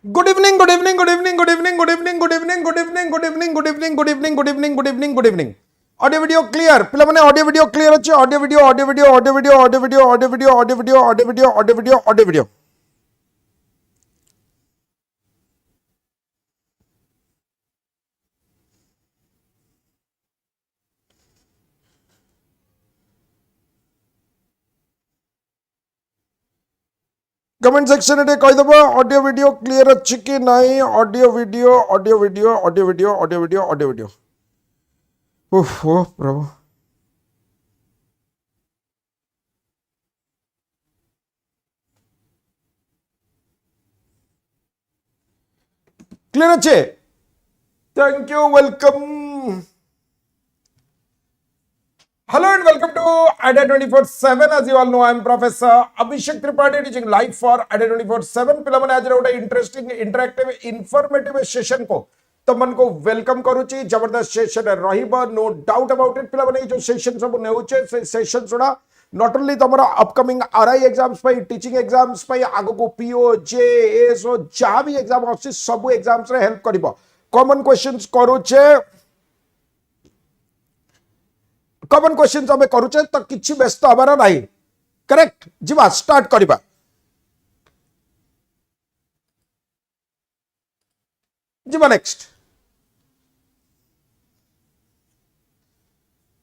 Good evening, good evening, good evening, good evening, good evening, good evening, good evening, good evening, good evening, good evening, good evening, good evening, good evening. Audio video clear. पिला माने audio video clear अच्छे. Audio video, audio video, audio video, audio video, audio video, audio video, audio video, audio video, audio video. Comment section रे कहि दबो audio video clear अछि कि नहीं. Audio video, audio video, audio video, audio video, audio video. उफ ओ प्रभु. Clear अच्छे. Thank you. Welcome. Hello and welcome to ADA 24/7. As you all know, I am Professor Abhishek Tripathi teaching live for ADA 24/7. पिला माने आज रोटे interesting interactive informative session को तो मन को welcome करूची. जबरदस्त सेशन रहिबो, नो डाउट अबाउट इट. पिला माने जो सेशन सब नेउचे से सेशन सुना नॉट ओनली तमरा अपकमिंग आरआई एग्जाम्स पई, टीचिंग एग्जाम्स पई, आगो को पीओ जेएस ओ जहां भी एग्जाम आसी सब एग्जाम्स रे हेल्प करिवो. कॉमन क्वेश्चंस करूचे, कॉमन क्वेश्चन आम करुचे तो किसी व्यस्त हमारा नहीं. करेक्ट. जीवा स्टार्ट करिबा. जीवा नेक्स्ट.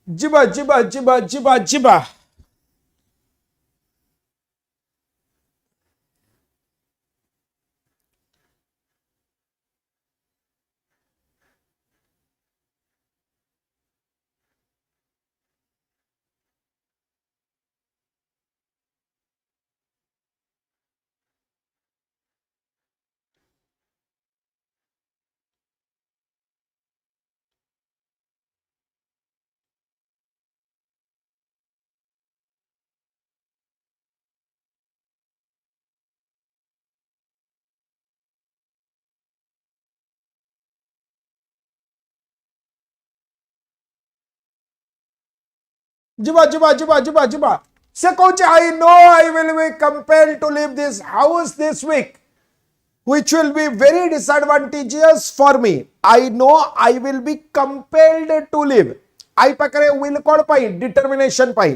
जीवा जीवा जीवा जीवा जीवा. Jiba, jiba, jiba, jiba, jiba. Say, coach, I know I will be compelled to leave this house this week, which will be very disadvantageous for me. I know I will be compelled to leave. I pakare will कौन पाई? Determination पाई.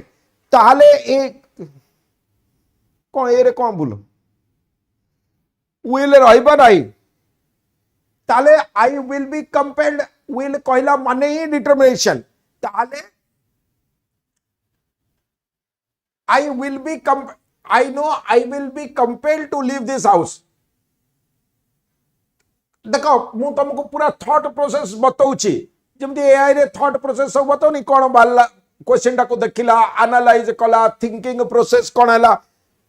ताले एक कौन ये रे कौन बोलो? Will रहिबा नहीं. ताले I will be compelled. Will कहला माने ही determination. ताले I know I will be compelled to leave this house. देखो मु तुमको पूरा थॉट प्रोसेस बताऊची. जमती एआई रे थॉट प्रोसेस सब बताउनी कोन बाला क्वेश्चन टा को देखिला, एनालाइज कला, थिंकिंग प्रोसेस कोन हला.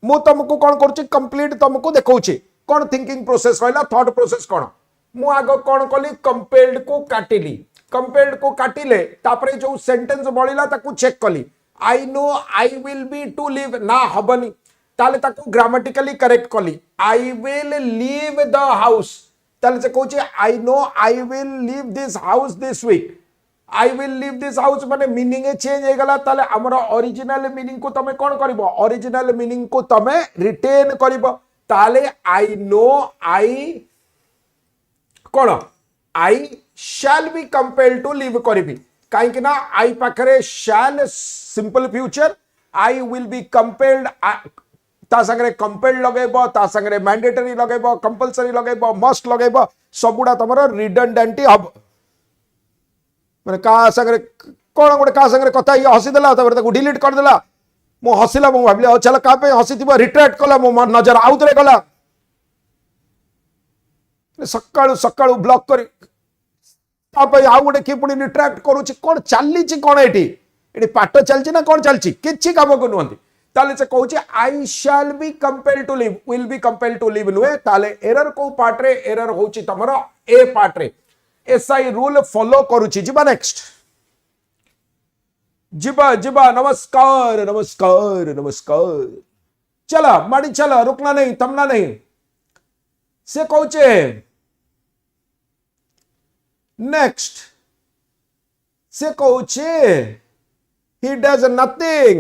मु तुमको कोन करची कंप्लीट तुमको देखौची कोन थिंकिंग प्रोसेस रहला, थॉट प्रोसेस कोन. मु आगो कोन कली कंपेल्ड को काटिली. कंपेल्ड को काटिले तापरे जो सेंटेंस बळिला ताकू चेक कली. I know I will be to leave ना हबनी. ताले ताकू ग्रामेटिकली करेक्ट कली. I will leave the house. ताले से कोचे I know I will leave this house this week. I will leave this house माने मीनिंग चेंज हो गला. ताले हमरा ओरिजिनल मीनिंग को तमे कोन करिवो? ओरिजिनल मीनिंग को तमे रिटेन करिवो. ताले I know I cone I shall be compelled to leave करिवि. कहीं ना आई पाखरे shall simple future, I will be compelled ता संगे कंपेल्ड लगेबो, ता संगे मैंडेटरी लगेबो, कंपल्सरी लगेबो, मस्ट लगेबो. सबुडा तमरो रिडंडेंटी हब माने का संगे कोन गोटे का संगे कथा ये हसी देला तबरे ताको डिलीट कर देला. मो हसिला मो भाबले चल का पे हसीथिबो रिट्रैक्ट कला. मो नजर आउतरे गला. सकाळू सकाळू ब्लॉक करी आउ गोटे किए पुणी रिट्रैक्ट करुच्ची. कौन चली कौन ये पाठ चलती ना कौन चलती किसी कम को नुहति. ताले से कहूँ I shall be compelled to live, will be compelled to live नुहे. ताले एरर को पार्ट रे एरर होची तमरो ए पार्ट रे. एसआई रूल फॉलो करुच्ची. जिबा नेक्स्ट. जिबा जिबा. नमस्कार नमस्कार नमस्कार. चला माड़ी चला, रुकना नहीं, थमना नहीं. से कहूचे नेक्स्ट. से कहूचे he does nothing.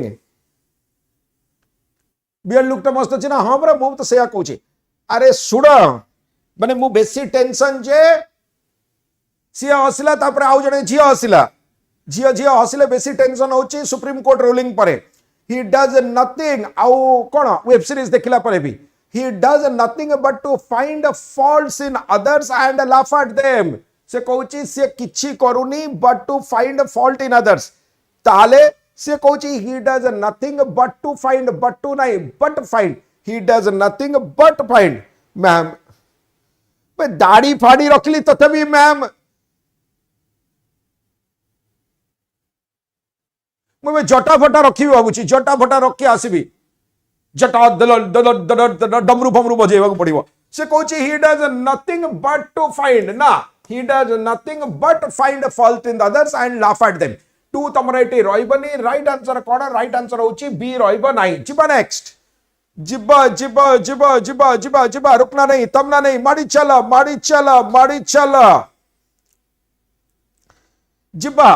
बियर लुक तो मस्त अच्छी ना. हाँ बरा मुझे तो सेया कहूचे. अरे सुड़ा माने मु बेसी टेंशन जे सी हसिला तापर आउ जने झियो हसिला झियो झियो हसिले बेसी टेंशन होची सुप्रीम कोर्ट रूलिंग परे ही डज नथिंग आउ कोन वेब सीरीज देखिला परे भी he does nothing but to find faults in others and laugh at them से कहूची से किछि करूनी but to find fault in others ताले से कहूची he does nothing but to find but to नहीं but find he does nothing but find ma'am दाढ़ी फाड़ी रखली तथापि मैम मुझे जटा फटा रखी भावुची जटा फटा रखी आसबि जटा डमरू फमरू बजेवा पड़ो से कहूँ he does nothing but to find ना he does nothing but find fault in others and laugh at them टू तुम ये रही राइट आंसर कौन राइट आंसर होची बी रही जीवा नेक्स्ट जिबा जिबा जिबा जिबा जिबा जिबा रुकना नहीं तमना नहीं माड़ी चला माड़ी चला माड़ी चला जिबा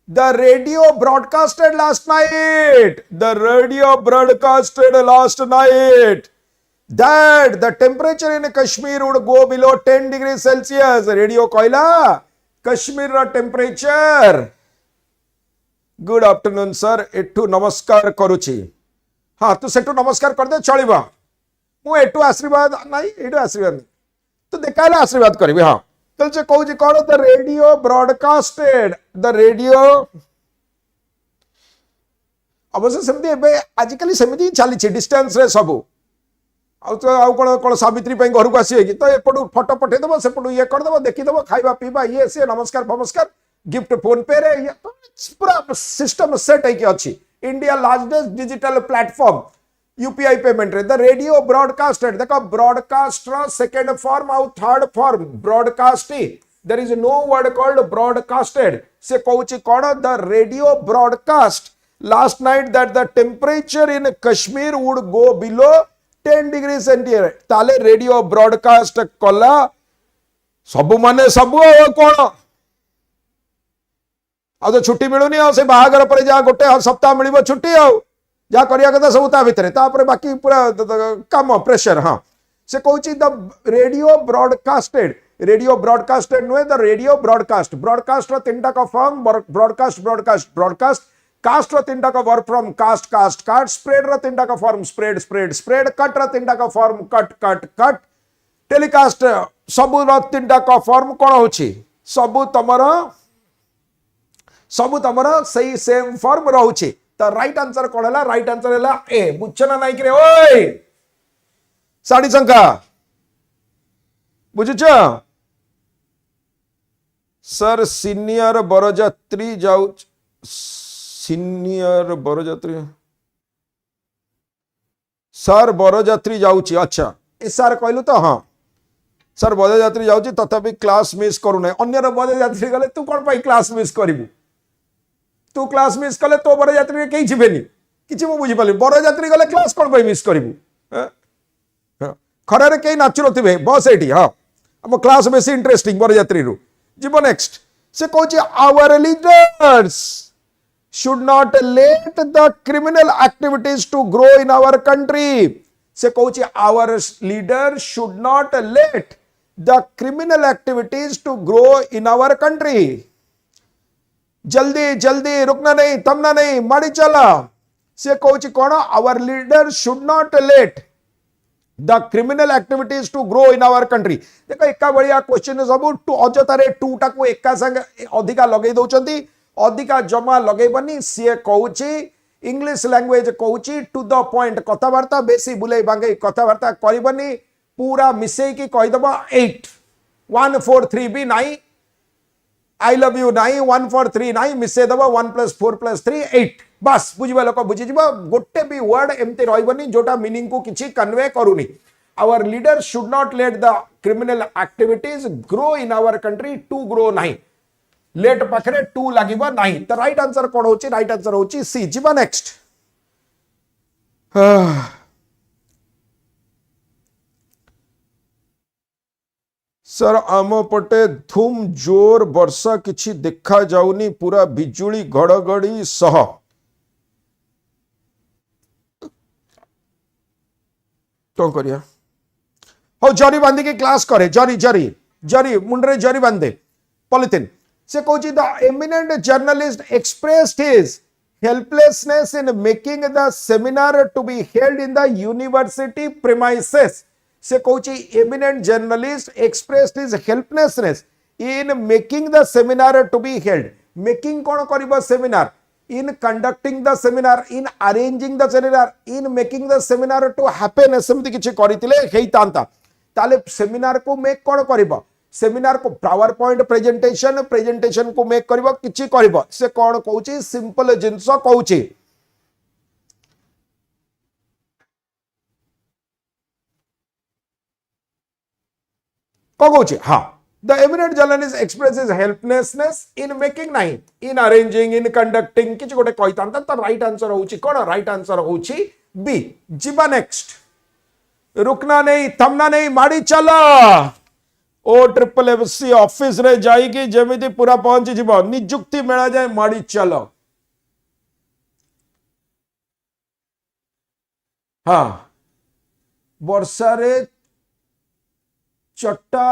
The radio broadcasted last night. The radio broadcasted last night that the temperature in Kashmir would go below 10 degrees Celsius. Radio koila Kashmir ra temperature. Good afternoon sir. एठू नमस्कार करुची. हाँ तू सेठू नमस्कार कर दे चलिबा. मु एठू आशीर्वाद नहीं एठू आशीर्वाद नहीं. तू देखाला आशीर्वाद करिवे हाँ. तो कहूँ कौन the radio broadcasted the radio अवश्य सेमती आजिकल सेमती चली डिस्टेंस रे सब कौन कौन सावित्री घर को आसवे कि तो एपटू फोटो पठेदेव सेपटू ये करदेव देखीदेव खाଇବା पीवा ये सी नमस्कार फमस्कार गिफ्ट फोन पे रे पूरा सिस्टम सेट है अच्छी India largest digital platform UPI payment रे द रेडियो ब्रॉडकास्टेड देखो ब्रॉडकास्ट सेकंड फॉर्म आउ third form broadcasting there is no word called broadcasted से कहूची कौन the radio broadcast last night that the temperature in Kashmir would go below 10 degree centigrade ताले radio broadcast कला सबु माने सबु कौन आ तो छुट्टी मिलूनी आ से बाहागर पर जा गोटे सप्ताह मिलिबो छुट्टी आ जहाँ करिया कथा सब ता भितर तापर बाकी पूरा काम प्रेशर हाँ से कहूँ द रेडियो ब्रॉडकास्टेड नुहे द रेडियो ब्रॉडकास्ट ब्रॉडकास्ट तीन टा form broadcast broadcast broadcast cast तीन टा वर्क फ्रॉम कास्ट कास्ट काट स्प्रेड तीन टा form spread spread spread cut तीन टा form cut cut cut telecast सबू तीन टा फॉर्म कौन हो सबू तमर सही सेम फॉर्म रोचे तो राइट आंसर कौन है राइट आंसर है ए बुझना नहीं कि ओए साड़ी शंका बुझुच सर सीनियर बरजात्री जाऊ सीनियर बरजात्री सर बरजात्री जाऊची अच्छा ए सर कहलु तो हाँ सर बरजात्री जाऊची तथापि क्लास मिस करू ना अन्यर बरजात्री गले तू कौन पाई क्लास मिस करिवु तू क्लास मिस कले तो बरजात्री कहीं जीवेनी किसी मुझे बुझी बरजात्री गले क्लास कौन पाई मिस करिवु खरारे कहीं नाचु नथिबे बस एठी हाँ हम क्लास बेसी इंटरेस्टिंग बरजात्री रु जीव नेक्स्ट से कहूँ our leaders should not let the criminal activities to grow in our country से कहूँ our leaders should not let the criminal activities to grow in our country जल्दी जल्दी रुकना नहीं थमना नहीं माड़ी चला से कहूँ कौन our leaders should not let the criminal activities to grow in our country देखो एका बढ़िया क्वेश्चन सब टू अजतारे टू टाको एका संगे अधिका लगे दउचंती अधिका जमा लगेबनी सी कहूँ इंग्लिश लैंग्वेज कहूँ टू द पॉइंट कथबार्ता बेसी बुलाई बांगे कथबार्ता करबनी पूरा मिसई की कहीदेव 8 1 4 3 भी नहीं आई लव यू नहीं 1 4 3 नहीं मिसई देव 1 + 4 + 3 8 बस बुझा लोक बुझीज गोटे भी वर्ड एमती रही जोटा मीनिंग को किसी कन्वे करूनी our leader should not let the criminal activities grow in our country to grow नहीं लेट पाखे टू लगे नहीं तो राइट आंसर कौन हो राइट आंसर हो सी जीवा नेक्स्ट सर आम पटे धूम जोर वर्षा किछि देखा जाउनी पूरा बिजुली घड़घड़ी सह कौन करिया हो जरी बांधी के क्लास करे जरी जरी जरी मुंडरे जरी बांधे पॉलिथिन से कहूँ the eminent journalist expressed his helplessness in making the seminar to be held in the university premises से कहूँ eminent journalist expressed his helplessness in making the seminar to be held making कौन करिबो seminar in conducting the seminar in arranging the seminar in making the seminar to happen सेमति किछि करितिले हेई तांता ताले seminar को make कौन करिबो सेमिनार को power point presentation presentation को मेक करिबो किछि करिबो से कोन कहूची सिंपल जिंस कहूची कहूची हां the eminent journalist expresses helplessness in making nine in arranging in conducting किछि गोटे कहितांता त राइट आंसर होची कोन राइट आंसर होची बी जीवा नेक्स्ट रुकना नहीं थमना नहीं माड़ी चलो OSSC ऑफिस रे जाइकी जेमिति पूरा पहुंची जीव निजुक्ति मेला जाए माड़ी चलो हाँ वर्षा रे चट्टा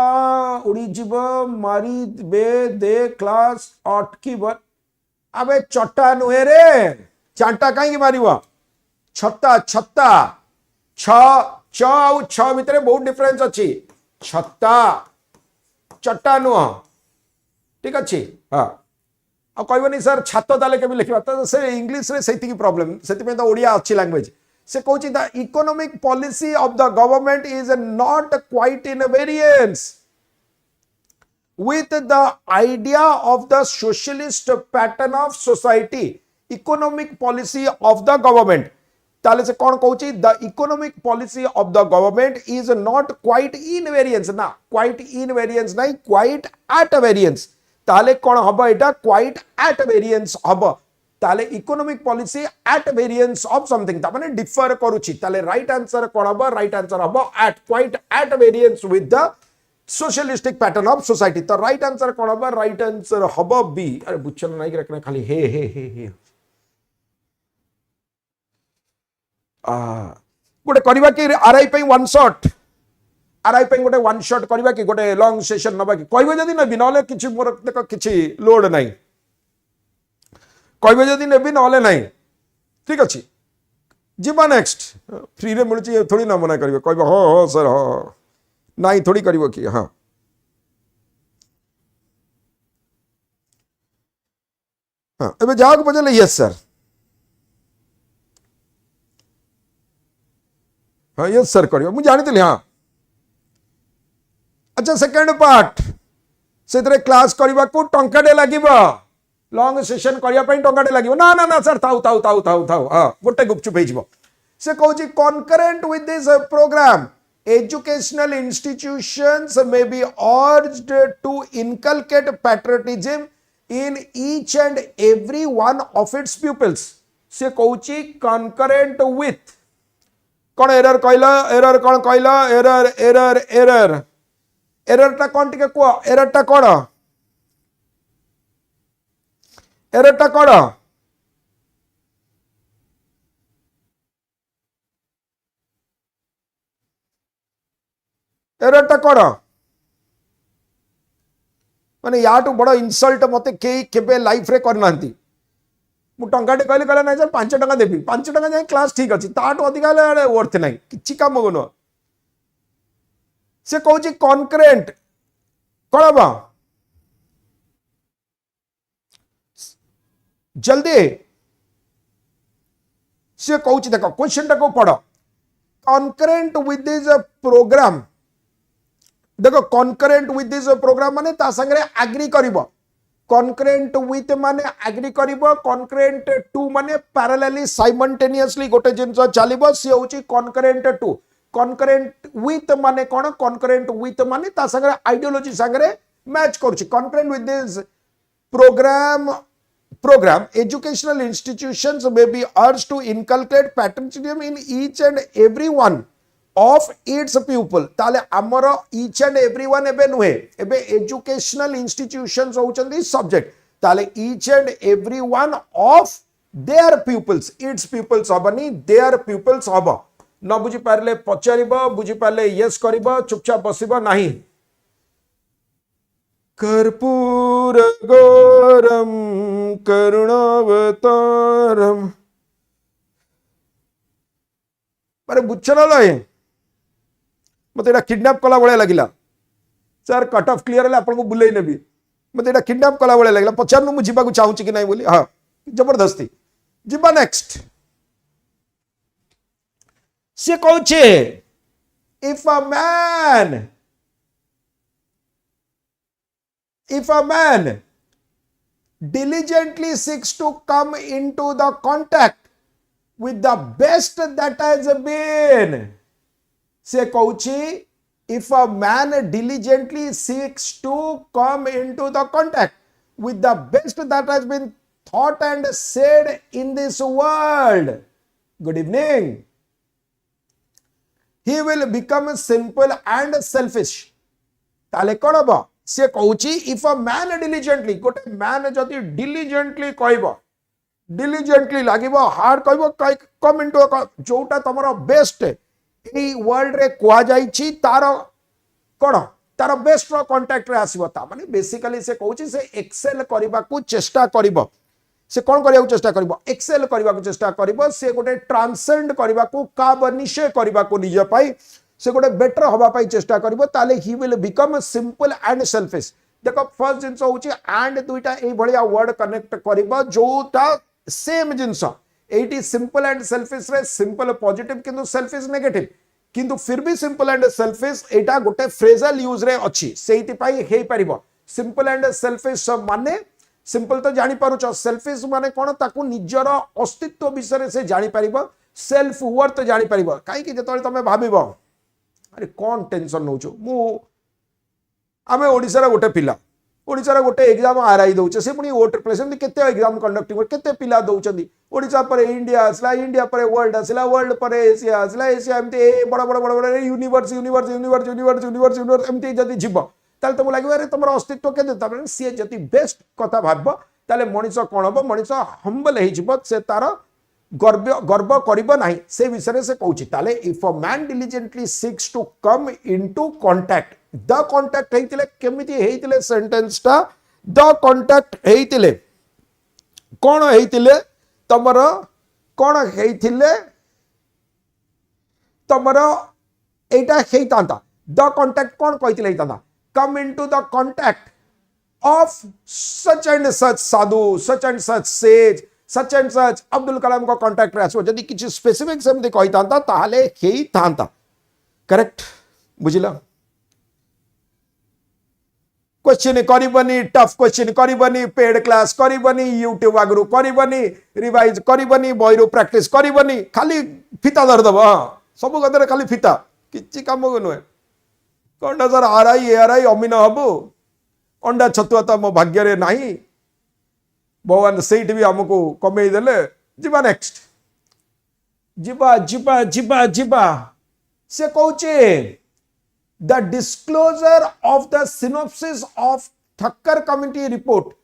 उड़ी जीव मारी बे दे क्लास अटकी अबे चट्टा नुहे रे चांटा कहीं मारिव छत्ता छत्ता छ छ भितर बहुत डिफरेंस अच्छी छत्ता चट्टा नुह ठीक अच्छे हाँ आ कहबनी सर छात ताले के लिखा तो से इंग्लिश रे सेति की प्रॉब्लम सेति तो ओडिया अच्छी लैंग्वेज से कहूँ the economic policy of the government is not quite in variance with the idea of the socialist pattern of society economic policy of the government ताले से कौन कहूची the economic policy of the government is not quite in variance ना quite in variance नहीं quite at variance ताले कौन हबो एटा क्वाइट एट वेरिएंस हबो ताले economic policy at variance of something ता माने डिफर करूची ताले राइट आंसर कौन हबो राइट आंसर हबो at quite at variance with the socialistic pattern of society तो राइट आंसर कौन हबो राइट आंसर हबो बी अरे बुच्चन नहीं रखना खाली हे गोटे करबा कि आरआई पे वन शॉट आरआई पे गोटे वन शॉट करबा कि गोटे लॉन्ग सेशन नबा कि कहबे जदी नबी नले किछि मोर देख किछि लोड नाही कहबे जदी नेबी नले नाही ठीक अछि जीवा नेक्स्ट फ्री रे मिलछि थोड़ी ना मना करबे कहबे हो सर हो नाही थोड़ी करबो कि हां हां एबे जाग बजले यस सर हाँ ये सर करियो मुझे जानी हाँ अच्छा सेकेंड पार्ट से क्लास करने को टंकाटे लगे लॉन्ग सेशन करने टंकाटे लगे ना ना ना सर थाउ थाउ थाउ थाउ थाउ हाँ गोटे गुपचुप हो से कहूँ concurrent with this programme educational institutions may be urged to inculcate patriotism in each and every one of its peoples से कहूँ कॉन्करेंट विथ कौन एरर कहला एरर कौन कहला एरर एरर एरर एरर टा कौन टिके को एरर टा कौन एरर टा कौन एरर टा कौन माने याटू बड़ इनसल्ट मते केबे लाइफ रे करनांती मु टंकाटे कहले कहला नहीं सर 5 टका देबी 5 टका जाए क्लास ठीक अच्छी ताठू अधिक वर्थ नहीं किसी कम को नुह से कहूँ कॉन्करेंट कौन हम जल्दी से कहूँ देख क्वेश्चन टा को पढ़ कॉन्करेंट विथ दिस प्रोग्राम देखो कॉन्करेंट विथ दिस प्रोग्राम माने ता संगे एग्री करिवो कॉन्करेंट विथ माने एग्री करिवो कॉन्करेंट टू माने पैरेलली साइमल्टेनियसली गोटे जिंस चलिबो सी होची कॉन्करेंट टू कॉन्करेंट विथ माने कोन कॉन्करेंट विथ माने ता संगे आइडियोलॉजी संगे मैच करूची concurrent with this program educational institutions may be urged to inculcate patriotism in each and every one of its pupil ताले आमर each and every one एबे नुहे एबे educational institutions होचंदी subject ताले each and every one of their pupils its pupils हबनी their pupils hub न बुझी पारे पचार बुझी पारे यस कर चुपचाप बस नहीं कर्पूर गौरम करुणावतारम मारे बुझ ना मत ये किडनैप कला भाया लगे सर कट ऑफ क्लियर है आपको बुले नेबी मत ये किडनैप कला भाया लगे पचारू मुझे चाहूँ कि ना बोली हाँ जबरदस्ती जीवा नेक्स्ट से कौचे if a man diligently seeks to come into the contact with the best that has been से Cauchy if a man diligently seeks to come into the contact with the best that has been thought and said in this world good evening he will become simple and selfish ताले कौन हम से कहूची if a man diligently गोटे man जदि diligently कहब diligently लगे hard कहब come into जोटा तुम बेस्ट ए वर्ल्ड रे कह जाइछि तार कौन तार बेस्ट रो कांटेक्ट रे आसीबो ता माने बेसिकली से कहूची से एक्सेल करबा को चेष्टा करिवो से कौन करिया को चेष्टा करिवो एक्सेल करबा को चेष्टा करिवो से गोटे ट्रांसेंड करबा को काब निश्चय करबा को निज पाई से गोटे बेटर हवा पाई चेष्टा करिवो ताले he will become simple and selfish देखो फर्स्ट जिंस होची एंड दुईटा ए भलिया वर्ड कनेक्ट करिवो जोटा same jeans eighty simple and selfish रे सिंपल पॉजिटिव किंतु सेल्फिश नेगेटिव किंतु फिर भी सिंपल एंड सेल्फिश एटा गोटे फ्रेजल यूज रे अछि सेहिति पाई हेई परिबो सिंपल एंड सेल्फिश माने सिंपल तो जानी पारुछ सेल्फिश माने कोन ताकू निजर अस्तित्व विषय से जानी परिबो सेल्फ वर्थ जानी परिबो काई कि जतले तमे भाबिबो अरे कौन टेंशन नौ मु आम ओडिशार गोटे पिला ओडिशार गोटे एग्जाम आरआई दौचे से पुणी OTET केते एग्जाम कंडक्टिंग केते पिला दौचंदी ओडिशा पर इंडिया आसला इंडिया पर वर्ल्ड आसला वर्ल्ड पर एशिया आसला एशिया एमती बड़ बड़ बड़ बड़ universe universe universe universe universe universe एमती जदी जीव ताले तुम लगे अरे तुम अस्तित्व केते ताले सी जदी बेस्ट कथा भाबबो ताले मनीष कोन हबो मनीष हम्बल हे जीव से तार गर्व गर्व करिबो नाही से विषय से कहूची ताले if a man diligently seeks to come into contact the contact हेतिले केमिति हेतिले सेंटेंस टा द कांटेक्ट हेतिले कोन हेतिले तमर कोन हेतिले तमर एटा हेतांता द कांटेक्ट कोन कहितिले हेतांता come into the contact of such and such sadhu such and such sage such and such Abdul Kalam को कांटेक्ट रे आसो जदी किछि स्पेसिफिक सेमते कहितांता ताहाले हेई थांता करेक्ट बुझिला क्वेश्चन करिबनी टफ क्वेश्चन करिबनी पेड क्लास करिबनी यूट्यूब आगरु करिबनी रिवाइज करिबनी बहिरु प्रैक्टिस करिबनी खाली फिता धर दबो सब गदरे खाली फिता किछि काम को नय कोंडा सर आरआई अमीन हबो अंडा छतुआ त मो भाग्य रे नाही भगवान सेठ भी हमको कमे देले जीवा नेक्स्ट जीवा जीवा जीवा जीवा से कहूचे the disclosure of the synopsis of Thakkar committee report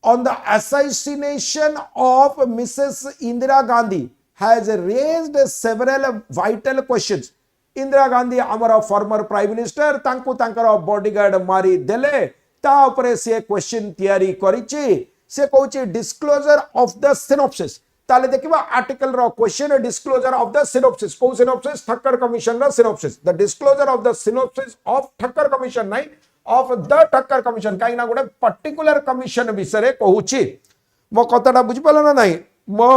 on the assassination of Mrs. Indira Gandhi has raised several vital questions. Indira Gandhi आमर फॉर्मर प्राइम मिनिस्टर तांको तांकर बॉडीगार्ड मारी देले ता ऊपर से क्वेश्चन तैयारी करिछि से कहूची डिस्क्लोजर ऑफ द सिनॉप्सिस ताले देखिबा आर्टिकल रो question disclosure of the synopsis को सिनॉप्सिस ठक्कर कमिशन रो synopsis the disclosure of the synopsis of Thakkar commission नाही ऑफ द ठक्कर कमिशन काई ना गोटे पर्टिकुलर कमिशन विषय रे कहूची मो कथाटा बुझि पालो ना नाही मो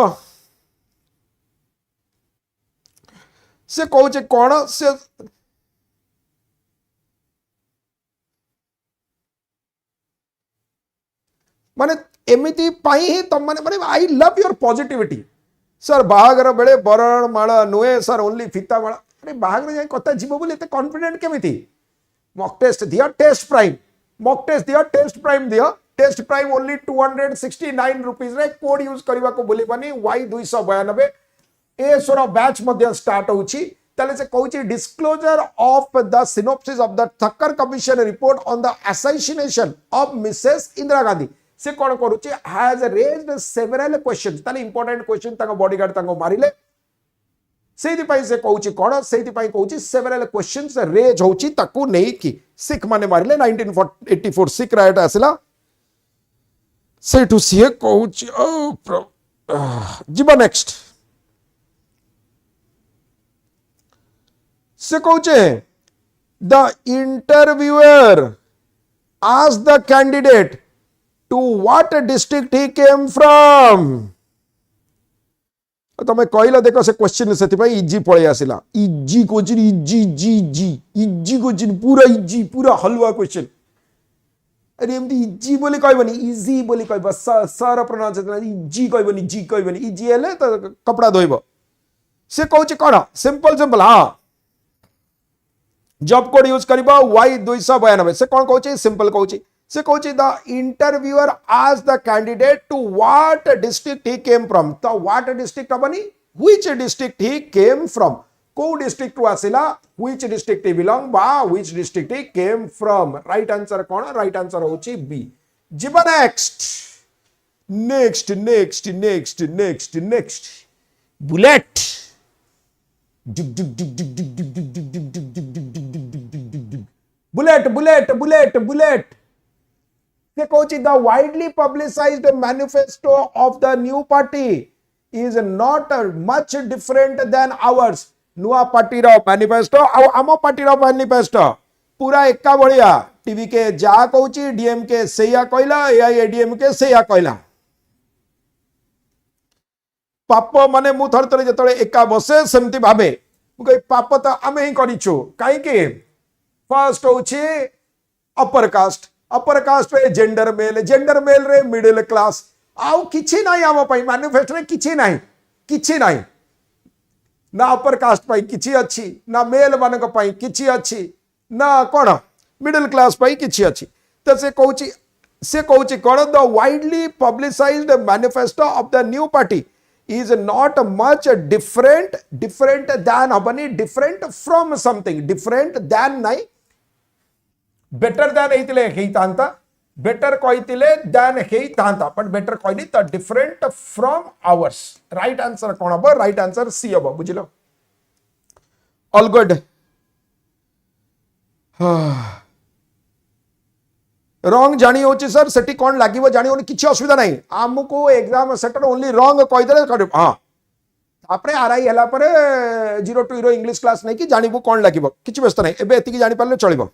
से कहूची कोन से माने एमिति पाई ही तुम माने I love your positivity sir बाहागर बेले बरण माला नुए सर ओनली फीता माला अरे बाहागर जाई कथा जीव बोली एते कॉन्फिडेंट केमिति मॉक टेस्ट दिया टेस्ट प्राइम मॉक टेस्ट दिया टेस्ट प्राइम ओनली 269 रुपीस रे कोड यूज करबा को बोली बनी वाई 292 ए सोर बैच मध्ये स्टार्ट होची ताले से कहूची disclosure of the synopsis of the Thakkar commission report on the assassination of Mrs Indira Gandhi से कौन करुचे हैज रेज्ड सेवरल क्वेश्चंस ताले इंपोर्टेंट क्वेश्चन ताको बॉडीगार्ड ताको मारिले सेहितपाई से कहूची कौन सेहितपाई कहूची सेवरल क्वेश्चंस रेज होची ताकू नहीं कि सिख माने मारिले 1984 सिख राइट आसला सेठू सीए कहूची जीवा नेक्स्ट से कहूचे the interviewer asked the candidate to what district he came from. तमें कहला देख से क्वेश्चन से इजी पड़े आसला इजी क्वेश्चन इजी जी जी इजी क्वेश्चन पूरा इजी पूरा हलवा क्वेश्चन अरे एमती इजी बोली कहबनी इजी बोली कहब सर प्रोनाउंसिएशन इजी कहबनी जी कहबनी इजी हेले तो कपड़ा धोइब से कहूची कौन सिंपल सिंपल हाँ जॉब कोड यूज करिबा वाई 292 से कौन कहूची सिंपल कहूची से कहूची the interviewer asked the candidate to what district he came from तो व्हाट डिस्ट्रिक्ट हबनी which district he came from को डिस्ट्रिक्ट टू आसिला व्हिच डिस्ट्रिक्ट ही बिलोंग बा which district he came from right answer कौन राइट आंसर होची B जीवा next next next next next next bullet bullet bullet bullet bullet से कहूची the widely publicised manifesto of the new party is not much different than ours नुआ party रो manifesto आम party रो manifesto पूरा एका भलिया टीवी के जा कहूची डीएम के सेया कहला एआईएडीएम के सेया कहला पाप माने मु थर थर जतले एका बसे सेमती भाबे मु कहि पाप तो आमे ही करिछु काई के फर्स्ट होची अपर कास्ट रे जेंडर मेल रे मिडिल क्लास आउ किछि नाही आम पई मैनिफेस्टो रे किछि नाही ना अपर कास्ट पई किछि अछि ना मेल मानक पई किछि अछि ना कोन मिडिल क्लास पई किछि अछि तो से कहूची कोन the widely publicised manifesto of the new party is not much different than हबनी different from something different than नहीं better than हेतिले हेइतांता better कहितिले than हेइतांता but better कहनी तो different from ours right answer कौन हबो right answer C हबो बुझिलो all good रॉन्ग जानी होची सर सेठी कौन लागिवो जानी होनी किछि असुविधा नहीं आमको एग्जाम सेटर ओनली रॉन्ग कहि देले हां आपरे आरआई हला पर 0 to 0 इंग्लिश क्लास नहीं कि जानिबो कौन लागिवो किछि व्यस्त नहीं एबे एति कि जानि पारले चलिबो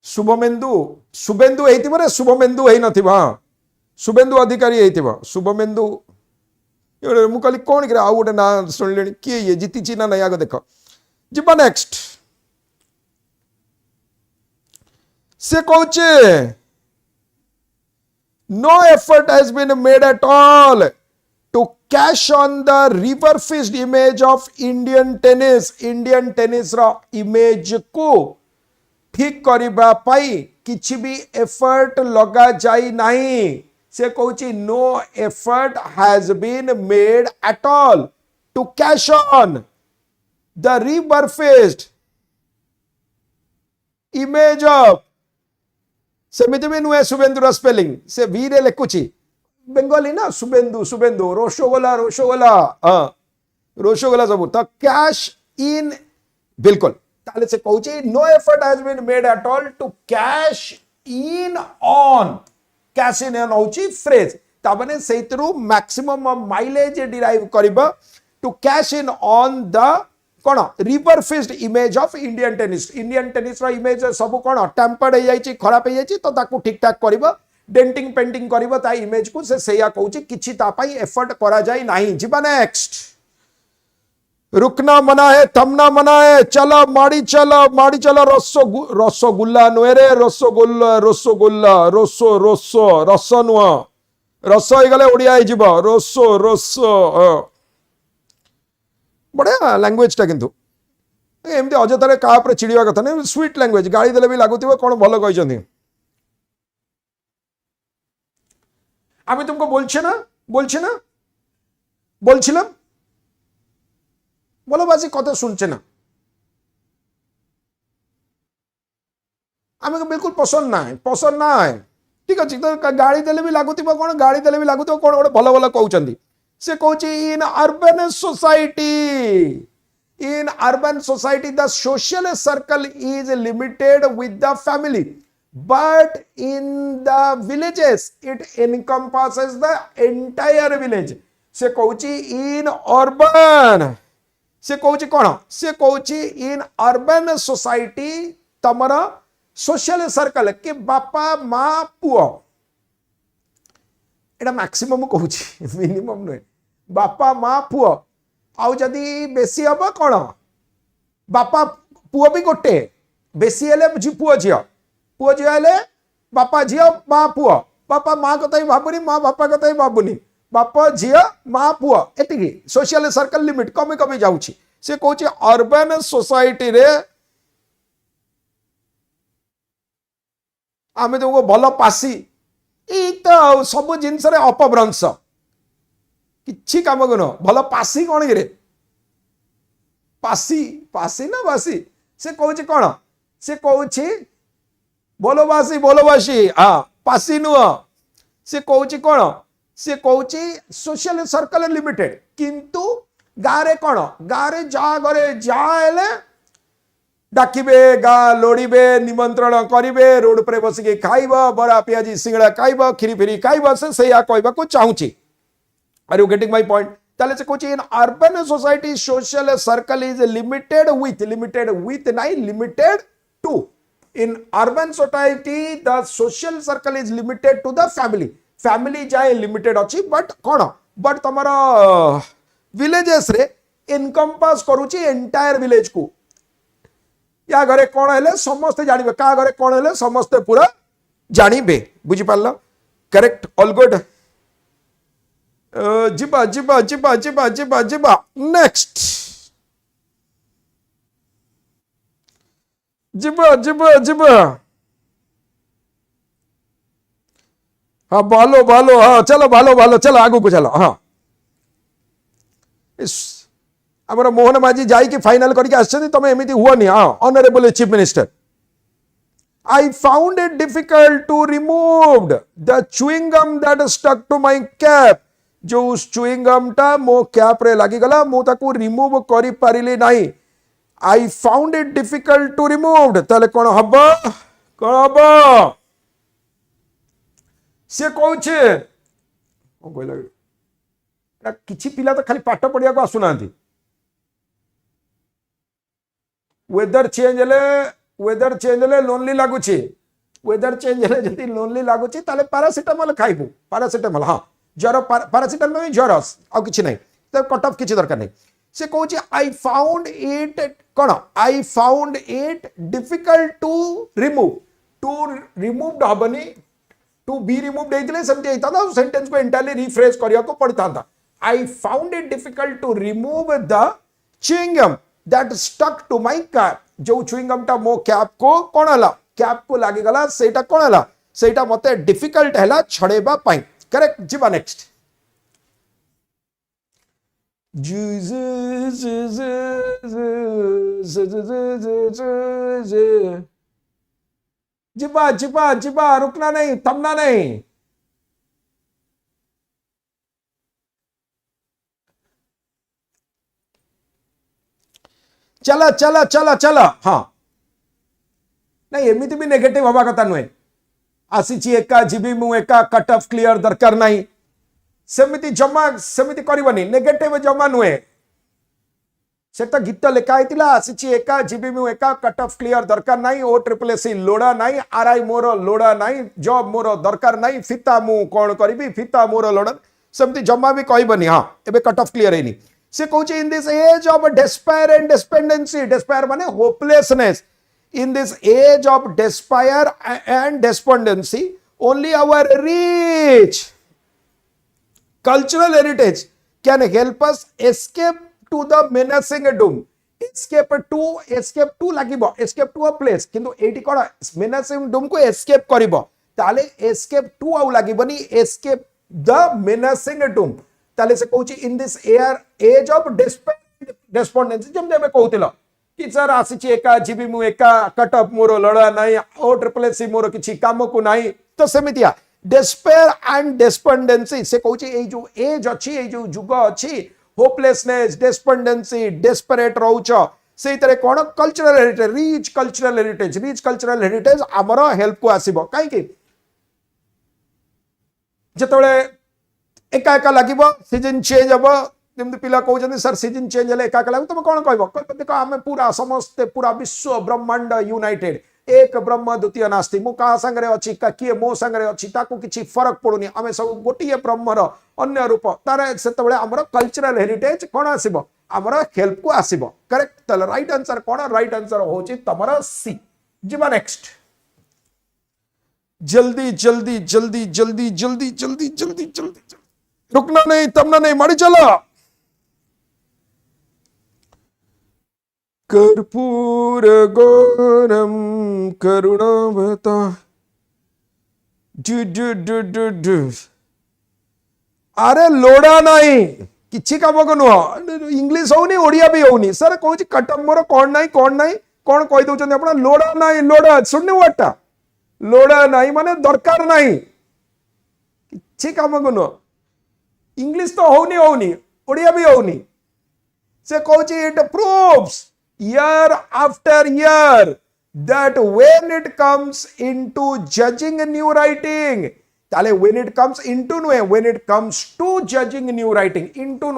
शुभेन्दु हेतिबो रे शुभमेन्दु हेइ नथिबो हां शुभेन्दु अधिकारी हेतिबो शुभमेन्दु मु कहली कौन कि आउ गोटे ना शुणिले किए ये जीती ना नहीं आगे देख जीवा नेक्स्ट से कहूचे no effort has been made at all to cash on the refurbished image of Indian tennis रो इमेज को ठीक करबा पाई किछि भी एफर्ट लगा जाई नहीं से कहूची no effort has been made at all to cash on the refurbished image of सेमिति भी नुए शुभेन्दुर स्पेलिंग से वी रे लिखुची बेंगली ना शुभेन्दु रोशोगोला रोशोगोला सब तो कैश इन बिल्कुल ताले से कहूची no effort has been made at all to cash in on cash in होची फ्रेज ताबने सेतरु मैक्सिमम माइलेज डिराइव करबा to cash in on the कोन refurbished image of Indian tennis रो इमेज सब कोन टेम्पर्ड हे जाईची खराब हे जाईची तो ताकू ठीक ठाक करबा डेंटिंग पेंटिंग करबा ता इमेज को से सेया कहूची किछि ता पई एफर्ट करा जाई नाही जीवा नेक्स्ट रुकना मना है थमना मना है चलो माड़ी चलो रसगुल्ला नुएरे रसगुल्ला रस नुआ रस हो गले ओडिया हो जिवो रस बढ़िया लैंग्वेज टा किंतु एमती अजतारे का ऊपर चिड़िया कथा नहीं स्वीट लैंग्वेज गाड़ी देले भी लागुथिबो कोन भलो कहिसथि आमी तुमको बोलছিলাম बोलो बाजी कत सुनছে ना आम बिल्कुल पसंद ना पसंद ना ठीक अच्छे तो गाड़ी देले भी लगुव कौन गाड़ी देले भी लगुव कौन गोटे भल भल कहते से कौन in urban society in urban society the social circle is limited with the family but in the villages it encompasses the entire village से कहूची in urban से कहूची कौन से कहूची in urban society तमर social circle के बापा माँ पुओ एटा मैक्सिमम कहूची मिनिमम नुहे बापा माँ पुओ आउ जदि बेसी हम कौन बापा पुओ भी गोटे बेसी हेले पुओ झी पुओ झी हेले बापा झी माँ पुओ बापा माँ कथा ही भावुनी माँ बापा कथा ही भावुनी बापा झी माँ पुओ एति सोशल सर्कल लिमिट कमी कमी जाउछि से कहूँ अर्बन सोसाइटी रे आम तो भल पासी ये तो सब जिनस अपभ्रंश किछि काम गुण भल पासी कौन कि पासी पासी ना बासी से कहूँ कौन से कहूँ बोलोबासी हाँ पासी नुह से कहूँ कौन से कहूँ सोशल सर्कल लिमिटेड किंतु गाँव कौन गाँव जा घरे जाए डाकिबे गाँ लोड़े निमंत्रण करेंगे रोड पर बसिक खाइब बरा पियाजी सिंगड़ा खाइब खीरी फिरी खाइब से कहवाक चाहूँगी Are you getting my point? ताले से कुछ in urban society social circle is limited with नहीं limited to. In urban society the social circle is limited to the family. Family जाए limited अच्छी but कौन but तमरा villages रे encompass करूची entire village को या घरे कौन हेले समस्ते जानिबे का घरे कौन हेले समस्ते पूरा जानिबे बुझी पारला करेक्ट ऑल गुड जिबा जिबा जिबा जिबा जिबा जिबा नेक्स्ट जिबा जिबा जिबा हाँ बालो बालो हाँ चलो बालो बालो चलो आगू को चलो हाँ आमर मोहन माझी जाइए फाइनल करके आछे तुम एमती हुआ हाँ honourable chief minister I found it difficult to remove the chewing gum that stuck to my cap. जो chewing gum टा मो कैप रे लगी गला मो ताकू रिमूव करि पारिली नाही. I found it difficult to remove. ताले कोन हबो कोन हबो से कहूचे ओ कहला एटा किछि पिला तो खाली पाठ पढ़िया को आसुनांती. वेदर चेंज हेले लोनली लगुची. वेदर चेंज हेले जति लोनली लगुची ताले पैरासिटामोल खाइबू. पैरासिटामोल हां ज्वर पैरासिटामोल में ज्वर आ किछि नै तो कट ऑफ किछि दरकार नै. से कहूची आई फाउंड इट कोन I found it difficult to remove हबनी टू बी रिमूव्ड हेतले सेमति हेता ना सेंटेंस को एंटायरली रिफ्रेश करिया को पड़ता. I found it difficult to remove the chewing gum that stuck to my cap. जो chewing gum टा मो कैप को कोन हला कैप को लागि गला सेटा कोन हला सेटा मते डिफिकल्ट हला छड़ेबा पाई. करेक्ट जीवा नेक्स्ट. जीवा जीवा जीवा रुकना नहीं थमना नहीं. चला चला चला चला हाँ नहीं एमती भी नेगेटिव हवा कथा नुहे. आसी एका जीवी मु एका कट ऑफ क्लियर दरकार नहीं सेमिति जमा सेमिति करबनी नेगेटिव जमा नुहे. सेटा गीत लिखा हैतिला आसी एका जीवी मु एका कट ऑफ क्लियर दरकार नहीं. ओ ट्रिपल एस लोड़ा नहीं आरआई मोर लोड़ा नहीं जॉब मोर दरकार नहीं फिता मु कोन करबी फिता मोर लोड़ा सेमिति जमा भी कहबनी. हाँ एबे कट ऑफ क्लियर हैनी. से कहूची in this age of despair and despondency. Despair माने hopelessness. In this age of despair and despondency only our rich cultural heritage can help us escape to the menacing doom. escape to lagibo escape to a place किंतु eighty कोन menacing doom को escape करिवो ताले escape to आउ लागिबनी escape the menacing doom. ताले से कहूची in this age of despondency जम में कहूतिला कि सर आसी एका जीवी मु एका कटअप मोर लड़ा नहीं OSSC मोर किछि काम को नहीं तो सेमितिया डेस्पेयर एंड डेस्पेंडेंसी से कहूची ए जो एज अछि ए जो जुग अछि होपलेसनेस डेस्पेंडेंसी डेस्परेट रहउछ से तरह कोन cultural heritage rich cultural heritage हमर हेल्प को आसीबो काई कि जतबे एका एका लागिबो सीजन चेंज हबो जमति पिला कहउछन सर सीजन चेंज हले एका एका लागो तुम कोन कहबो देखो आमे पूरा समस्त पूरा विश्व ब्रह्मांड यूनाइटेड एक ब्रह्म द्वितीय नास्ति मु का संगरे अछि का किए मो संगरे अछि ताको किछि फरक पडुनी आमे सब गोटिए ब्रह्मर अन्य रूप तारे सेतबेले हमर कल्चरल हेरिटेज कोन आसीबो हमर हेल्प को आसीबो करेक्ट तले राइट आंसर कोन राइट आंसर होछि तमरा सी जिबा नेक्स्ट जल्दी जल्दी जल्दी जल्दी जल्दी जल्दी जल्दी जल्दी रुकना नहीं थमना नहीं मड़ी चलो कर्पूर गौरम करुणावता अरे लोड़ा नहीं किछि काम को नुह इंग्लिश होनी ओडिया भी होनी सर कहूँ कटम मोर कौन नहीं कौन कही दौरान आप लोड़ा नहीं लोड़ा सुननी वाटा लोड़ा नहीं माने दरकार नहीं किछि काम को नुह इंग्लिश तो होनी ओडिया भी होनी से कहूँ it proves year after year that when it comes into judging new writing ताले when it comes into नुहे when it comes to judging new writing into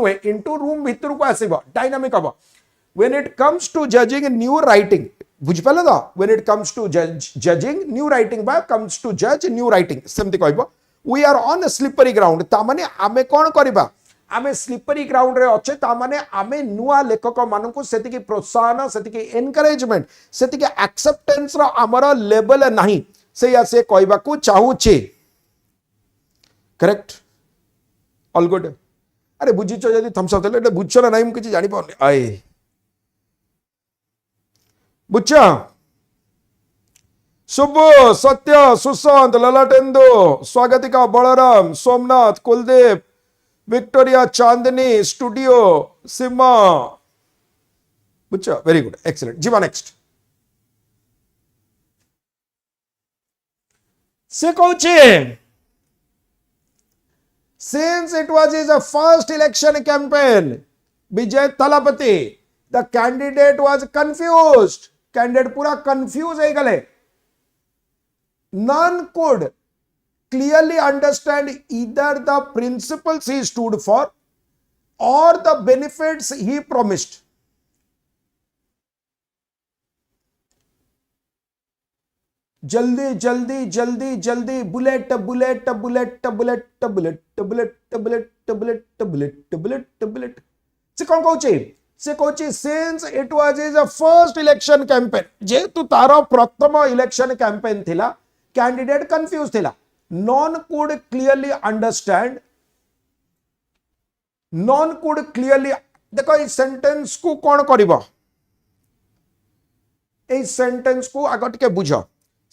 room भितर को आसीबो डायनामिक हबो when it comes to judging new writing बुझ पाले तो when it comes to judging new writing बा comes to judge new writing सेमति कहबो we are on a slippery ground ता माने आमे कोन करबा आमे स्लिपरी ग्राउंड रे अच्छे ता माने आमे नुआ लेखक मानकु सेतिकी प्रोत्साहन सेतिकी एनकरेजमेंट सेतिकी एक्सेप्टेंस रो हमर लेवल नाही से से कहबा को चाहू छे करेक्ट ऑल गुड अरे बुझिचो जदी थम्स अप देले बुझछो ना नाही मु किछि जानि पाउनी आए बुझछो शुभ सत्य सुशांत ललाटेंदु स्वागतिका बलराम सोमनाथ कुलदीप विक्टोरिया चांदनी स्टूडियो सिमा बुझा वेरी गुड एक्सीलेंट जीवा नेक्स्ट से कहूचे since it was his first election campaign Vijay Thalapathy the candidate was confused candidate पूरा confuse है गले none could clearly understand either the principles he stood for or the benefits he promised. जल्दी जल्दी जल्दी जल्दी bullet bullet bullet bullet bullet bullet bullet bullet bullet bullet bullet से कौन कहूचे since it was his first election campaign जेतु तार प्रथम election campaign थिला candidate confuse थिला none could clearly understand देखो इस सेंटेंस को कौन करिबो ए सेंटेंस को आग टिके बुझ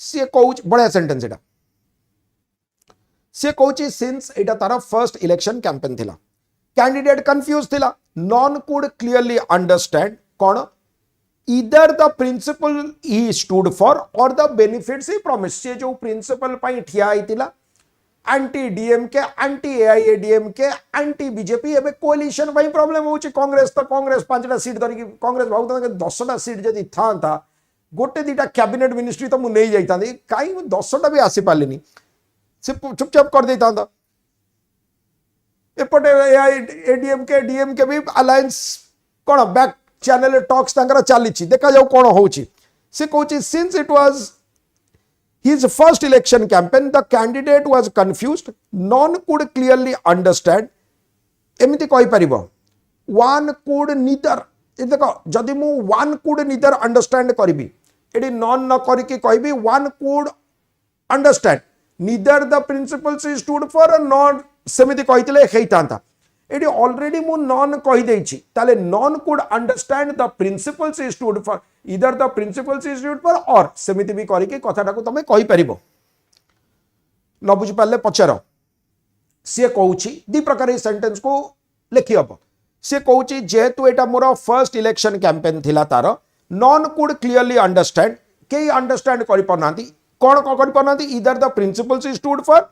से कहूच बड़ा सेंटेंस एटा से कहूची सिंस एटा तारा फर्स्ट इलेक्शन कैंपेन थिला कैंडिडेट कंफ्यूज थिला नॉन कुड क्लियरली अंडरस्टैंड कौन either the principle he stood for or the benefits he promised से जो प्रिंसिपल पाई ठिया आइतिला anti DMK anti AIADMK anti BJP एबे कोलिशन पाई प्रॉब्लम होची कांग्रेस तो कांग्रेस 5टा सीट धरिकी कांग्रेस भाउता 10टा सीट जदी थांता गोटे दीटा कैबिनेट मिनिस्ट्री तो मु नहीं जाइतांदी काई 10टा भी आसी पालिनी से चुपचाप कर देतांदा एपटे एआईएडीएमके डीएमके भी अलायंस कोन बैक चैनल टॉक्स तांकर चालीची देखा जाऊ कोन होची से कहूची since it was his first election campaign the candidate was confused none could clearly understand एमिति कहि परिबो one could neither देखो जदि मु one could neither understand करबी एडी नॉन न करिके कहबी one could understand neither the principles he stood for nor सेमिति कहितले हेइतांता एडी ऑलरेडी मु नॉन कहि देछि ताले none could understand the principles he stood for either the principles he stood for और सेमिति भी करिके कथाटा को तमे कहि परिबो न बुझि पाले पचारो से कहूछि दी प्रकार सेंटेंस को लिखि हबो से कहूछि जेतु एटा मोर फर्स्ट इलेक्शन कैंपेन थिला तार नॉन कुड क्लियरली अंडरस्टैंड के अंडरस्टैंड कर पाना कौन कौन कर पाना इधर the principles he stood for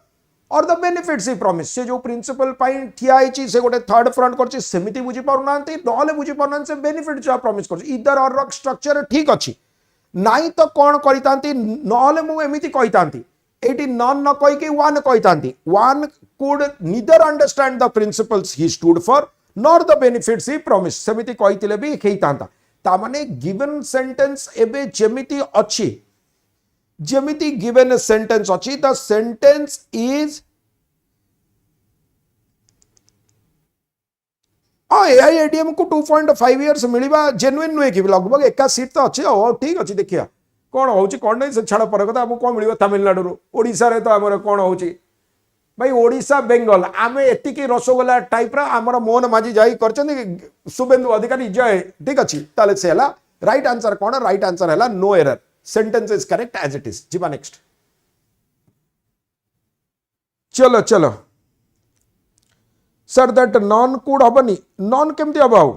और द बेनिफिट्स ही प्रॉमिस से जो प्रिंसिपल पाई ठिया होची से गोटे थर्ड फ्रंट करची सेमिति बुझी पारुना नले बुझी पारुना से बेनिफिट जो प्रॉमिस कर इधर और स्ट्रक्चर ठीक अच्छी नाई तो कौन करितांती नले मु एमिति कहितांती एटी नॉन न कहि के वन कहितांती one could neither understand the principles he stood for nor the benefits he promise सेमिति कहितिले भी हेइतांता ता माने गिवन सेंटेंस एबे जेमिति अच्छी जेमिति गिवन सेंटेंस अच्छी the sentence is AI ADM को 2.5 इयर्स मिलवा जेन्युइन नुहे कि लगभग एका सीट तो अच्छे ठीक अच्छे देखिया कौन हो कौन नहीं छाड़ पर कथा आमको कौन मिल तमिलनाडु ओडिशा रे तो आमर कौन हो भाई ओडिशा बेंगल आम एतिकी रसगोला टाइप आमर मोहन माझी जाई करछन शुभेंदु अधिकारी जय ठीक अच्छी ताले से हला राइट आंसर कौन राइट आंसर हला no error sentence is correct as it is जीवा नेक्स्ट चलो चलो सर दैट नॉन कुड हबनी नॉन केमती हबाऊ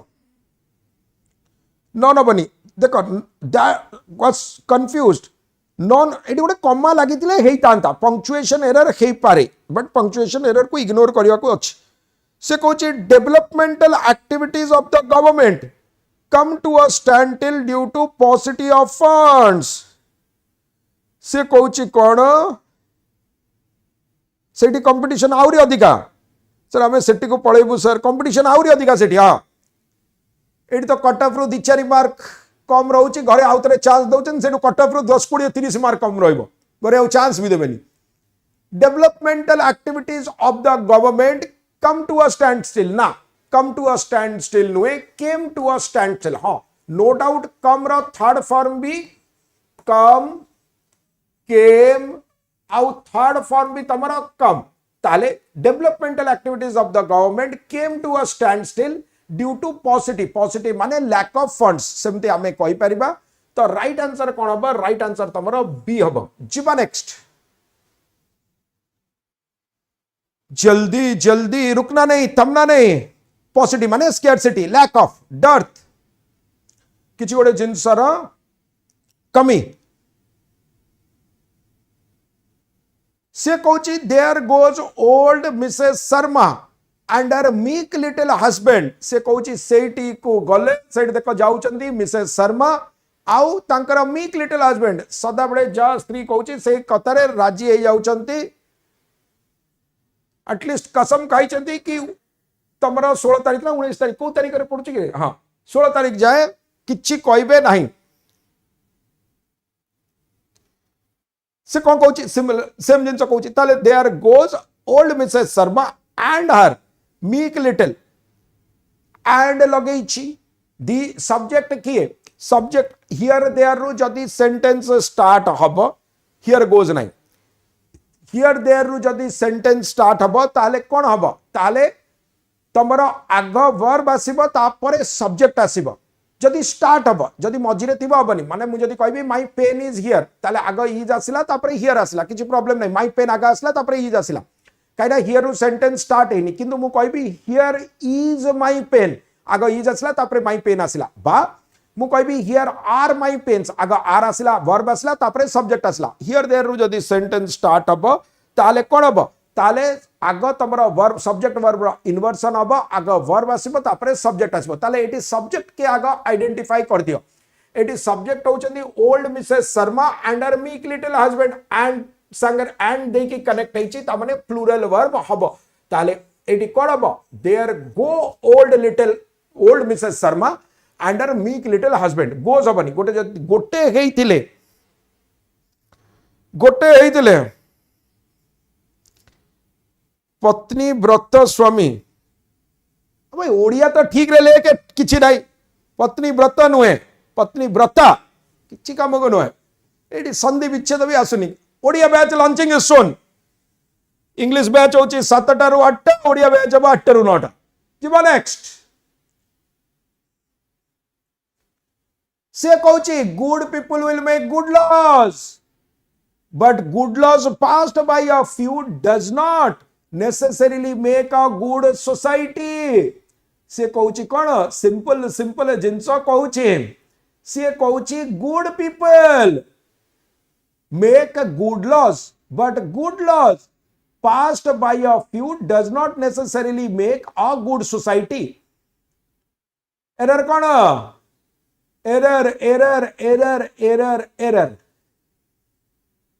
नॉन हबनी देखो वाज कंफ्यूज्ड नॉन एटी गोटे कमा लागितिले हेइतांता पंक्चुएशन एरर हेइ पारे बट पंक्चुएशन एरर को इग्नोर करिया को अछि से कहछि developmental activities of the government come to a stand till due to paucity of funds से कहछि कोन सेठी कंपटीशन आउरी अधिका सर आम सेठी को पलैबू सर कंपटीशन आउरी अधिका सेठी हाँ ये तो कट ऑफ रु 2-4 मार्क कम रोचे घरे आउ थे चांस दौरान से कट ऑफ रु 10-20-30 मार्क कम रही आउ चांस भी देवेनि developmental activities of the government come to a stand still ना come to a stand still नुहे came to a stand still हाँ नो डाउट कम रो थर्ड फॉर्म भी कम केम आउ थर्ड फॉर्म भी तमरा कम ताले developmental activities of the government came to a stand still due to positive माने लैक ऑफ फंड्स सेमते आमे कहि परिबा तो राइट आंसर कोन हबो राइट आंसर तमरो बी हबो जीवा नेक्स्ट जल्दी जल्दी रुकना नहीं थमना नहीं पॉजिटिव माने स्कैर्सिटी लैक ऑफ डर्थ किछि गोटे जिंसर कमी से कहूची there goes old Mrs Sharma and her meek little husband से कहूची सेठी को गले सेठी देख जाउचंदी मिसेस शर्मा आउ तांकर मीक लिटिल हस्बैंड सदा बड़े जा स्त्री कहूची से कथारे राजी हे जाउचंती एटलीस्ट कसम खाइचंती कि तमरा 16 तारीख ना 19 तारीख को तारीख रे पड़ुची कि हां 16 तारीख जाए किछि कहबे नहीं से कौन कहूची सेम जिनस कहूची ताले there goes old Mrs Sharma and her meek little and लगेची दी सब्जेक्ट किए सब्जेक्ट हियर देयर रु जदी सेंटेंस स्टार्ट हबो हियर गोज नहीं हियर देयर रु जदी सेंटेंस स्टार्ट हबो ताले कोन हबो ताले तमरो आग वर्ब आसीबो तापरे सब्जेक्ट आसीबो जदि स्टार्ट हम जदि मझे थी हेनी माने मुझे कहि माई पेन इज हियर ताले आग इज आसला तापरे हियर आसला किछि प्रॉब्लम नहीं माई पेन आग आसला तापरे इज आसला कहीं हियर रु सेंटेंस स्टार्ट हेनी किंतु मु कहबी हियर इज माई पेन आग इज आसला तापरे माई पेन आसला बा मु कहबी हियर आर माई पेन्स आग आर आसला वर्ब आसला तापरे सब्जेक्ट आसला हियर देयर रु जदि सेंटेंस स्टार्ट हबो ताले कोन हबो ताले आग तमरो वर्ब सब्जेक्ट वर्ब इन्वर्सन हबो आग वर्ब आसीबो तापरे सब्जेक्ट आसीबो ताले एटी सब्जेक्ट के आग आइडेंटिफाई कर दियो एटी सब्जेक्ट होचंदी old Mrs Sharma and her meek little husband and संगर एंड दे की कनेक्ट हेची ता माने प्लूरल वर्ब हबो ताले एटी कोन हबो there go old Mrs Sharma and her meek little husband goes हबनी गोटे हेइतिले पत्नी व्रत स्वामी भाई ओडिया तो ठीक रे लेके किछि नहीं पत्नी व्रत नुहे पत्नी व्रता किछि काम को नुहे एटी संधि विच्छेद भी आसुनी Odia batch launching is soon English batch होची 7 टा रु 8 ओडिया बैच अब 8 रु 9 जीवा नेक्स्ट से कहूची good people will make good laws but good laws passed by a few does not necessarily make a good society से कहूची कौन सिंपल जिनस कहूची सी कहूची good people make good laws but good laws passed by a few does not necessarily make a good society. Error कौन? Error, error, error, error, error.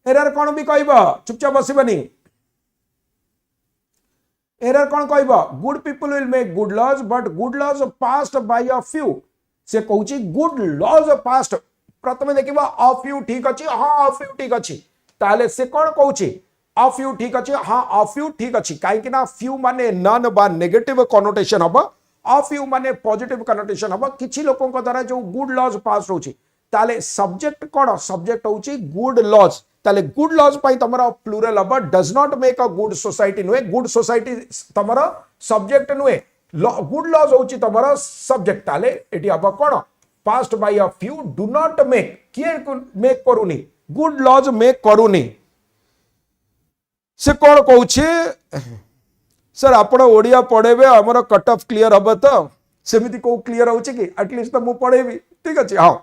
Error कौन भी कहबा चुपचाप बसिबनी. Error कौन कहबा? Good people will make good laws, but good laws passed by a few. से कहूची good laws passed. प्रथम देखिबा a few ठीक अछि, हां a few ठीक अछि. ताले से कौन कहूची a few ठीक अछि, हां a few ठीक अछि. काहे कि ना few माने none बा नेगेटिव कनोटेशन हबो, a few माने पॉजिटिव कनोटेशन हबो. किछि लोकन को द्वारा जो गुड लॉज पास होछि ताले सब्जेक्ट कोन? सब्जेक्ट होछि गुड लॉज. ताले गुड लॉज पई तमरा प्लूरल हबो does not make a good society नुए. गुड सोसाइटी तमरा सब्जेक्ट नुए. गुड लॉज होछि तमरा सब्जेक्ट. ताले एटी हबो कोन? Passed by a few do not make. किए मेक करूनी? गुड लॉज मेक करूनी. से कौन कहूँ सर आपण ओडिया पढ़ेबे हमर कट ऑफ क्लियर हम तो सेमिति को क्लियर होची कि एटलिस्ट तो मु पढ़ेबी ठीक अछि. हां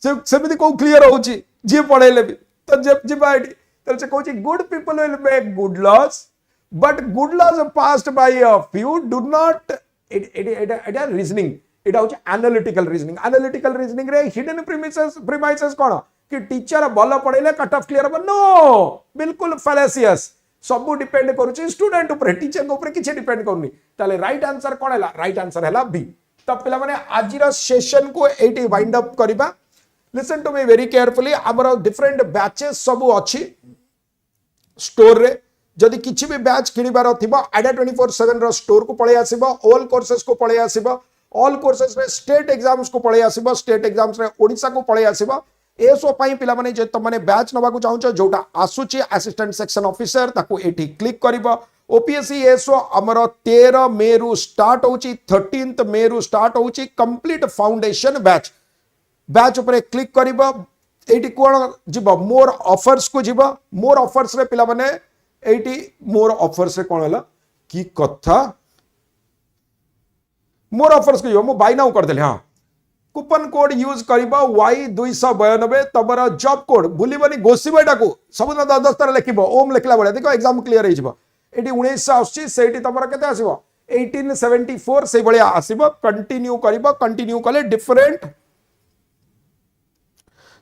सेमिति को क्लियर होची जे पढ़ेले भी तो जब जिबाडी तो से कहूची good people will make good laws but good laws passed by a few do not. एटा रीजनिंग एटा होची एनालिटिकल रीजनिंग. एनालिटिकल रीजनिंग रे हिडन प्रीमाइसेस कोन कि टीचर भल पढ़ेले कट ऑफ क्लियर हो? नो, बिल्कुल फैलेसियस. सब डिपेंड करूची स्टूडेंट ऊपर, टीचर के ऊपर किछि डिपेंड करनी. ताले राइट आंसर कोन हैला? राइट आंसर हैला बी. त पिला माने आजिरा सेशन को एटी वाइंड अप करबा. Listen to me very carefully. हमर डिफरेंट बैचेस सब अछि स्टोर रे. जदि किछि भी बैच किनिबार थिबो आइडिया 24/7 रो स्टोर को पळे आसीबो. ऑल कोर्सेस को पळे आसीबो. ऑल कोर्सेस रे स्टेट एग्जाम्स को पळे आसीबो. स्टेट एग्जाम्स रे ओडिसा को पळे आसीबो. एसो पाई पिला माने जे तमने बैच नबा को चाहू जोटा आसुची असिस्टेंट सेक्शन ऑफिसर ताको एठी क्लिक करिवो. ओपीएससी एसो हमर 13 मे रु स्टार्ट होची, 13th मे रु स्टार्ट होची कंप्लीट फाउंडेशन बैच. बैच ऊपर क्लिक करिवो. एठी कोन जिवो? मोर ऑफर्स को जिवो. मोर ऑफर्स रे पिला माने एठी मोर ऑफर्स रे कोन हला की कथा मोर ऑफर्स को जिवो. मु बाय नाउ कर देले. हां कूपन कोड यूज करिबा Y292 तमरा जॉब कोड भूलिबनी गोसिबाटा को सब 10 तार लिखिबो. ओम लिखला बळे देखो एग्जाम क्लियर हे जिवो. एटी 19 आसी सेठी तमरा केते आसीबो 1874 से बळे आसीबो. कंटिन्यू करिबो. कंटिन्यू कले different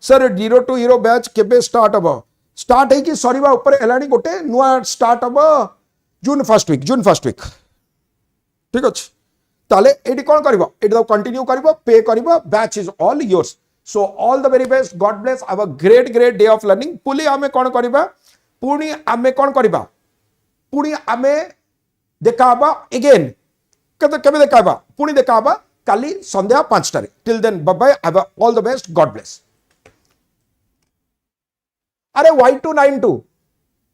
sir 0 to hero batch केबे स्टार्ट हबो? स्टार्ट है कि सरीबा ऊपर हेलानी गोटे नुआ स्टार्ट हबो जून फर्स्ट वीक ठीक अछि. ताले एटी कोन करिवो? एटी तो कंटिन्यू करिवो, पे करिवो. Batch is all yours. So all the very best. God bless. Have a great day of learning. पुली आमे कोन करिबा? पुणी आमे कोन करिबा? पुणी आमे देखाबा अगेन. केबे देखाबा? पुणी देखाबा काली संध्या 5 टारे. Till then bye bye. Have all the best. God bless. अरे Y292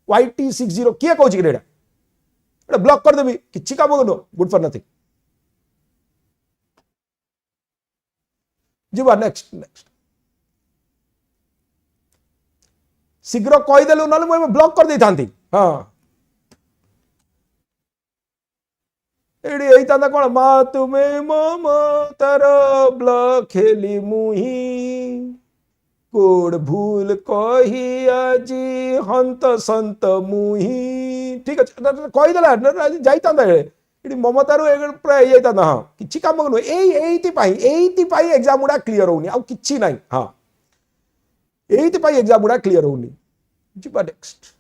YT60 किए कहूँ कि एटा ब्लॉक कर देबी किछि काम गनो. Good for nothing. जीवा नेक्स्ट शीघ्र कहीदेलु ना मुझे ब्लॉक कर दे था. हाँ एडी कौन मा तुम्हें मम तार ब्लॉक खेली मुही कोड भूल कही आजी हंत संत मुही. ठीक अच्छे कहीदेला जाता ममतार प्राय जाता. हाँ किसी कम नुहे एग्जाम गुड़ा क्लीयर होनी आउ कि ना. हाँ ये एग्जाम गुड़ा क्लीयर होनी. जीवा नेक्स्ट.